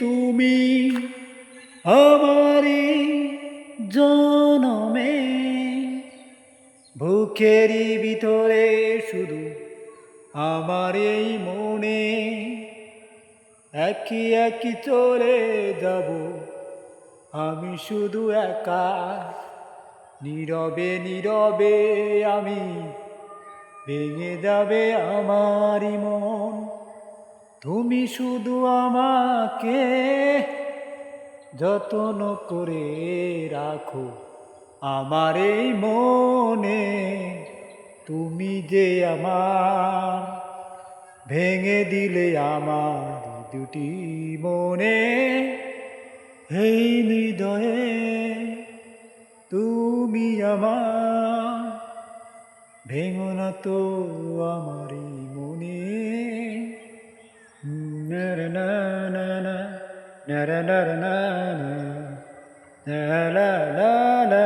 তুমি আমারি জনমে বুকেরই ভিতরে শুধু আমার এই মনে একই একই চলে যাব আমি শুধু একা নীরবে নীরবে আমি ভেঙে যাবে আমারই মন তুমি শুধু আমাকে যত্ন করে রাখো আমার এই মনে তুমি যে আমার ভেঙে দিলে আমার দুটি মনে এই হৃদয়ে তুমি আমার ভেঙো না তো আমার এই মনে na na na na na na na na na na la la la